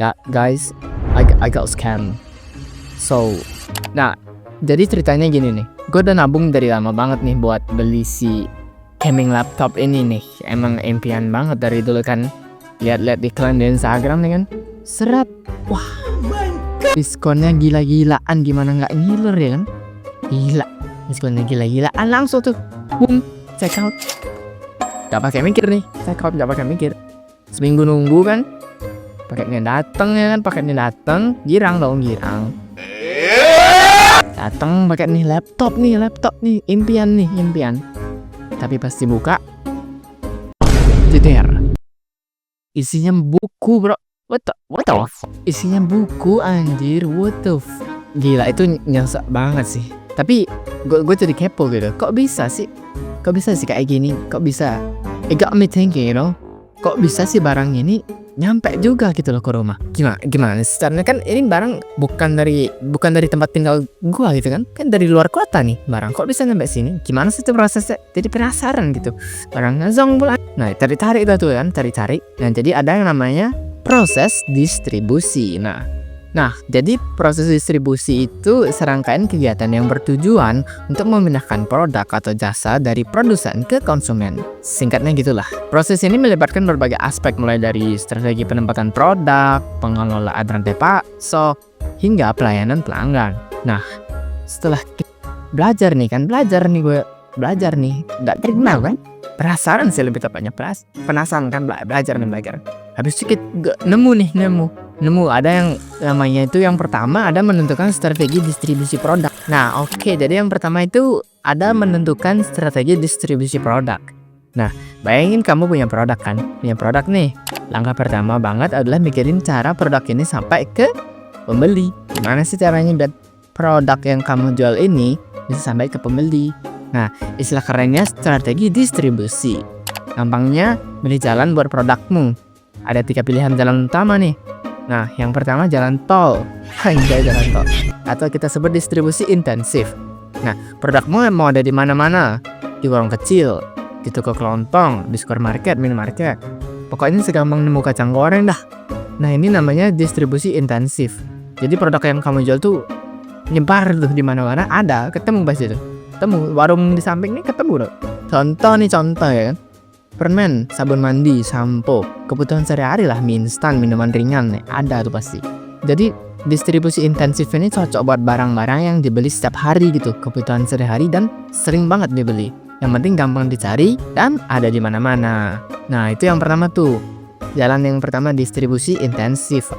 Guys, I got scam. So, nah, jadi ceritanya gini nih. Gue udah nabung dari lama banget nih buat beli si gaming laptop ini nih. Emang impian banget dari dulu kan. Lihat-lihat iklan di Instagram nih kan. Seret. Wah, diskonnya gila-gilaan, gimana nggak ngiler ya kan? Gila, diskonnya gila-gilaan, langsung tuh, boom, check out. Gak pakai mikir nih, check out gak pakai mikir. Seminggu nunggu kan, paketnya dateng ya kan, paketnya dateng, girang dong, girang. Dateng paket nih laptop nih, impian. Tapi pas dibuka, jeder. Isinya buku bro. What the isinya buku anjir, what the gila, itu nyesek banget sih. Tapi gue jadi kepo gitu, kok bisa sih kayak gini, kok bisa, it got me thinking, you know, kok bisa sih barang ini nyampe juga gitu loh ke rumah. Gimana sebenarnya kan ini barang bukan dari tempat tinggal gua gitu kan dari luar kota nih barang, kok bisa nyampe sini, gimana sih itu prosesnya, jadi penasaran gitu. Barangnya zong pula, nah cari-cari itu tuh kan, cari-cari. Nah jadi ada yang namanya proses distribusi. Nah, jadi proses distribusi itu serangkaian kegiatan yang bertujuan untuk memindahkan produk atau jasa dari produsen ke konsumen. Singkatnya gitulah. Proses ini melibatkan berbagai aspek, mulai dari strategi penempatan produk, pengelolaan rantai pasok, hingga pelayanan pelanggan. Nah, setelah belajar nih, nggak terkenal kan? Penasaran sih lebih tepatnya, penasaran kan, belajar. Habis itu nemu ada yang namanya itu, yang pertama ada menentukan strategi distribusi produk. Nah oke, jadi yang pertama itu ada menentukan strategi distribusi produk. Nah bayangin kamu punya produk nih. Langkah pertama banget adalah mikirin cara produk ini sampai ke pembeli. Gimana sih caranya biar produk yang kamu jual ini bisa sampai ke pembeli? Nah istilah kerennya strategi distribusi. Gampangnya milih jalan buat produkmu. Ada 3 pilihan jalan utama nih. Nah, yang pertama jalan tol. Jalan tol. Atau kita sebut distribusi intensif. Nah, produkmu mau ada di mana-mana. Di warung kecil, di toko kelontong, di supermarket, minimarket. Pokoknya segampang nemu kacang goreng dah. Nah, ini namanya distribusi intensif. Jadi produk yang kamu jual tuh nyebar tuh di mana-mana, ada, ketemu pasti tuh. Ketemu warung di samping nih, ketemu loh. Contoh ya kan. Permen, sabun mandi, sampo, kebutuhan sehari-hari lah, mie instan, minuman ringan nih, ada tuh pasti. Jadi distribusi intensif ini cocok buat barang-barang yang dibeli setiap hari gitu, kebutuhan sehari-hari dan sering banget dibeli. Yang penting gampang dicari dan ada di mana-mana. Nah itu yang pertama tuh, jalan yang pertama distribusi intensif.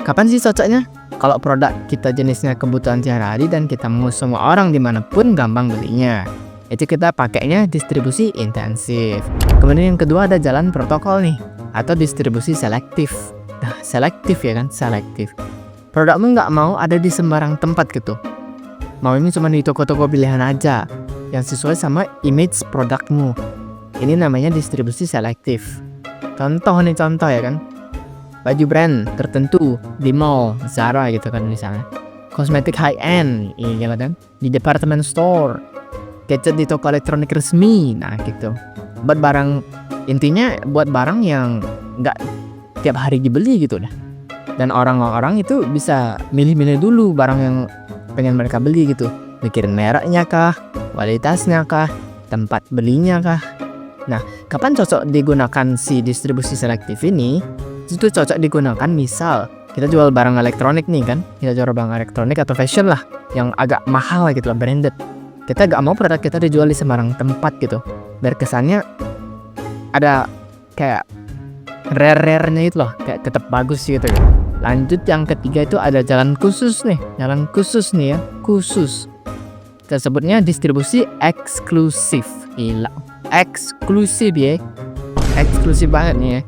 Kapan sih cocoknya? Kalau produk kita jenisnya kebutuhan sehari-hari dan kita mau semua orang dimanapun gampang belinya, itu kita pakainya distribusi intensif. Kemudian yang kedua ada jalan protokol nih, atau distribusi selektif. Nah selektif ya kan, selektif. Produkmu nggak mau ada di sembarang tempat gitu. Mau ini cuma di toko-toko pilihan aja, yang sesuai sama image produkmu. Ini namanya distribusi selektif. Contoh ya kan, baju brand tertentu di mall, Zara gitu kan misalnya. Kosmetik high end, iya kan, di department store. Gadget di toko elektronik resmi, nah gitu. Buat barang, intinya buat barang yang nggak tiap hari dibeli gitu dah. Dan orang-orang itu bisa milih-milih dulu barang yang pengen mereka beli gitu. Mikirin mereknya kah, kualitasnya kah, tempat belinya kah. Nah, kapan cocok digunakan si distribusi selektif ini? Itu cocok digunakan misal kita jual barang elektronik nih kan, kita jual barang elektronik atau fashion lah, yang agak mahal gitu lah, branded. Kita gak mau produk kita dijual di sembarang tempat gitu, biar kesannya ada kayak rare-nya itu loh, kayak tetap bagus gitu. Lanjut yang ketiga itu ada jalan khusus nih ya, khusus. Kita sebutnya distribusi eksklusif. Gila, eksklusif ya, eksklusif banget nih ya.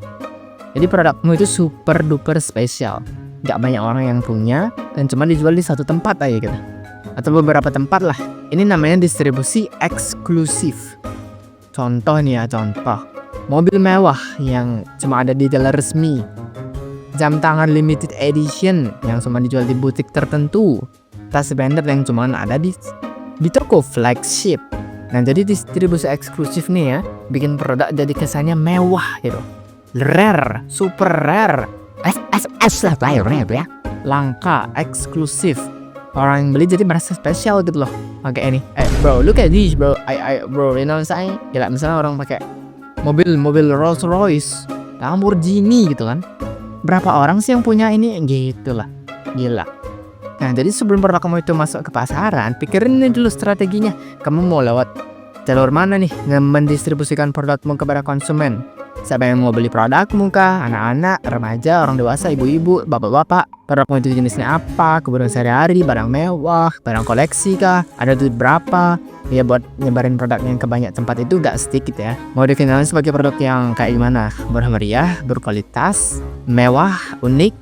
Jadi produkmu itu super duper spesial, gak banyak orang yang punya dan cuma dijual di satu tempat aja gitu, atau beberapa tempat lah. Ini namanya distribusi eksklusif. Contoh nih ya, mobil mewah yang cuma ada di dealer resmi, jam tangan limited edition yang cuma dijual di butik tertentu, tas branded yang cuma ada di toko flagship. Nah jadi distribusi eksklusif nih ya, bikin produk jadi kesannya mewah gitu, rare, super rare, lah bayarnya ya. langka, eksklusif. Orang yang beli jadi merasa spesial gitu loh. Oke ini, bro, look at this bro, bro, you know what I'm saying? Gila, misalnya orang pakai mobil Rolls Royce, Lamborghini gitu kan. Berapa orang sih yang punya ini? Gitu lah, gila. Nah, jadi sebelum produk kamu itu masuk ke pasaran, pikirin nih dulu strateginya. Kamu mau lewat jalur mana nih mendistribusikan produkmu kepada konsumen? Siapa yang mau beli produkmu kah? Anak-anak, remaja, orang dewasa, ibu-ibu, bapak-bapak. Produkmu itu jenisnya apa? Kebutuhan sehari-hari, barang mewah, barang koleksi kah? Ada duit berapa? Ya buat nyebarin produknya ke banyak tempat itu gak sedikit ya. Mau dikenalin sebagai produk yang kayak gimana? Murah meriah, berkualitas, mewah, unik.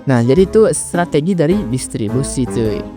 Nah, jadi itu strategi dari distribusi cuy.